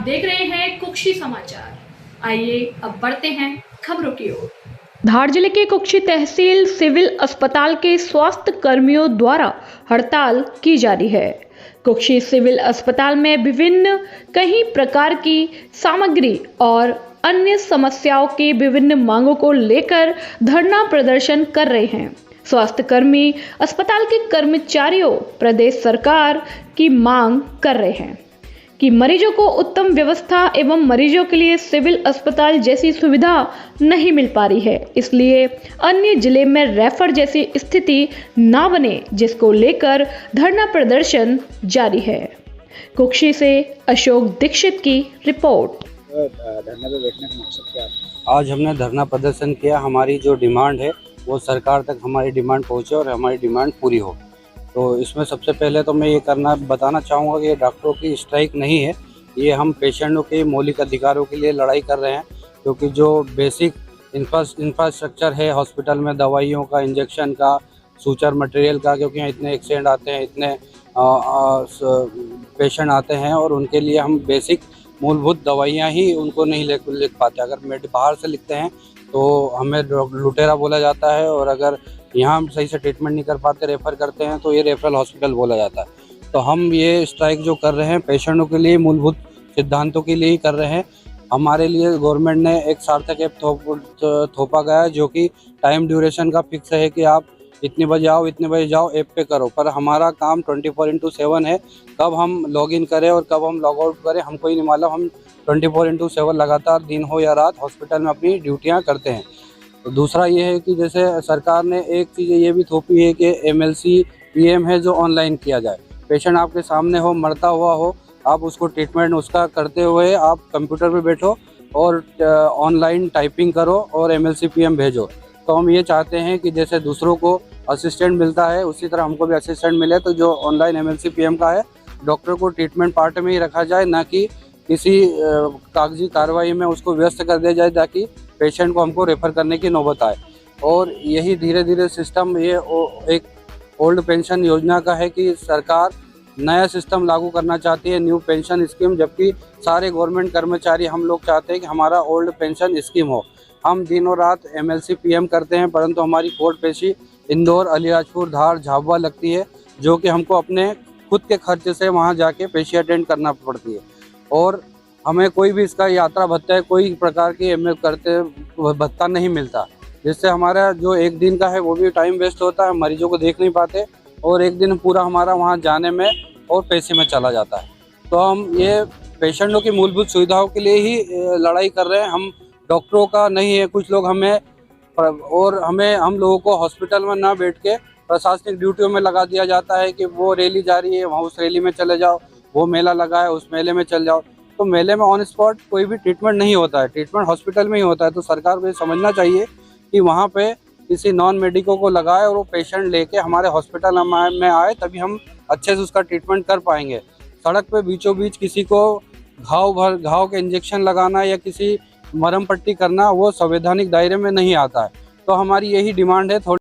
देख रहे हैं कुक्षी समाचार। आइए अब बढ़ते हैं खबरों की ओर। धार जिले के कुक्षी तहसील सिविल अस्पताल के स्वास्थ्य कर्मियों द्वारा हड़ताल की जा रही है। कुक्षी सिविल अस्पताल में विभिन्न कई प्रकार की सामग्री और अन्य समस्याओं की विभिन्न मांगों को लेकर धरना प्रदर्शन कर रहे हैं। स्वास्थ्य कर्मी अस्पताल के कर्मचारियों प्रदेश सरकार की मांग कर रहे हैं कि मरीजों को उत्तम व्यवस्था एवं मरीजों के लिए सिविल अस्पताल जैसी सुविधा नहीं मिल पा रही है, इसलिए अन्य जिले में रेफर जैसी स्थिति ना बने, जिसको लेकर धरना प्रदर्शन जारी है। कुक्षी से अशोक दीक्षित की रिपोर्ट। धरना पे बैठने का मकसद क्या है? आज हमने धरना प्रदर्शन किया। हमारी जो डिमांड है वो सरकार तक हमारी डिमांड पहुंचे और हमारी डिमांड पूरी हो। तो इसमें सबसे पहले तो मैं ये बताना चाहूँगा कि ये डॉक्टरों की स्ट्राइक नहीं है, ये हम पेशेंटों के मौलिक अधिकारों के लिए लड़ाई कर रहे हैं। क्योंकि जो बेसिक इंफ्रास्ट्रक्चर है हॉस्पिटल में, दवाइयों का, इंजेक्शन का, सूचर मटेरियल का, क्योंकि यहाँ इतने एक्सीडेंट आते हैं, इतने पेशेंट आते हैं और उनके लिए हम बेसिक मूलभूत दवाइयाँ ही उनको नहीं लिख पाते। अगर बाहर से लिखते हैं तो हमें लुटेरा बोला जाता है, और अगर यहाँ हम सही से ट्रीटमेंट नहीं कर पाते, रेफ़र करते हैं तो ये रेफरल हॉस्पिटल बोला जाता है। तो हम ये स्ट्राइक जो कर रहे हैं पेशेंटों के लिए, मूलभूत सिद्धांतों के लिए ही कर रहे हैं। हमारे लिए गवर्नमेंट ने एक सार्थक ऐप थोपा गया है, जो कि टाइम ड्यूरेशन का फिक्स है कि आप इतने बजे आओ, इतने बजे जाओ, ऐप पे करो। पर हमारा काम 24/7 है। कब हम लॉगिन करें और कब हम लॉग आउट करें हमको ही नहीं मालूम। हम 24/7 लगातार दिन हो या रात हॉस्पिटल में अपनी ड्यूटियाँ करते हैं। तो दूसरा ये है कि जैसे सरकार ने एक चीज़ ये भी थोपी है कि MLC PM है जो ऑनलाइन किया जाए। पेशेंट आपके सामने हो, मरता हुआ हो, आप उसको ट्रीटमेंट उसका करते हुए आप कंप्यूटर पे बैठो और ऑनलाइन टाइपिंग करो और MLC PM भेजो। तो हम ये चाहते हैं कि जैसे दूसरों को असिस्टेंट मिलता है उसी तरह हमको भी असिस्टेंट मिले। तो जो ऑनलाइन MLC PM का है, डॉक्टर को ट्रीटमेंट पार्ट में ही रखा जाए, ना कि किसी कागजी कार्रवाई में उसको व्यस्त कर दिया जाए ताकि पेशेंट को हमको रेफ़र करने की नौबत आए। और यही धीरे धीरे सिस्टम ये एक ओल्ड पेंशन योजना का है कि सरकार नया सिस्टम लागू करना चाहती है, न्यू पेंशन स्कीम, जबकि सारे गवर्नमेंट कर्मचारी हम लोग चाहते हैं कि हमारा ओल्ड पेंशन स्कीम हो। हम दिन और रात MLC PM करते हैं, परंतु हमारी कोर्ट पेशी इंदौर, अलीराजपुर, धार, झाबुआ लगती है, जो कि हमको अपने खुद के खर्च से वहाँ जाके पेशी अटेंड करना पड़ती है। और हमें कोई भी इसका यात्रा भत्ता है, कोई प्रकार की करते भत्ता नहीं मिलता, जिससे हमारा जो एक दिन का है वो भी टाइम वेस्ट होता है, मरीजों को देख नहीं पाते, और एक दिन पूरा हमारा वहाँ जाने में और पैसे में चला जाता है। तो हम ये पेशेंटों की मूलभूत सुविधाओं के लिए ही लड़ाई कर रहे हैं, हम डॉक्टरों का नहीं है। कुछ लोग हम लोगों को हॉस्पिटल में ना बैठ के प्रशासनिक ड्यूटियों में लगा दिया जाता है कि वो रैली जा रही है, वहाँ उस रैली में चले जाओ, वो मेला लगा है उस मेले में चल जाओ। तो मेले में ऑन स्पॉट कोई भी ट्रीटमेंट नहीं होता है, ट्रीटमेंट हॉस्पिटल में ही होता है। तो सरकार को ये समझना चाहिए कि वहाँ पे किसी नॉन मेडिको को लगाए और वो पेशेंट लेके हमारे हॉस्पिटल में आए, तभी हम अच्छे से उसका ट्रीटमेंट कर पाएंगे। सड़क पे बीचों बीच किसी को घाव के इंजेक्शन लगाना या किसी मरहम पट्टी करना वो संवैधानिक दायरे में नहीं आता है। तो हमारी यही डिमांड है।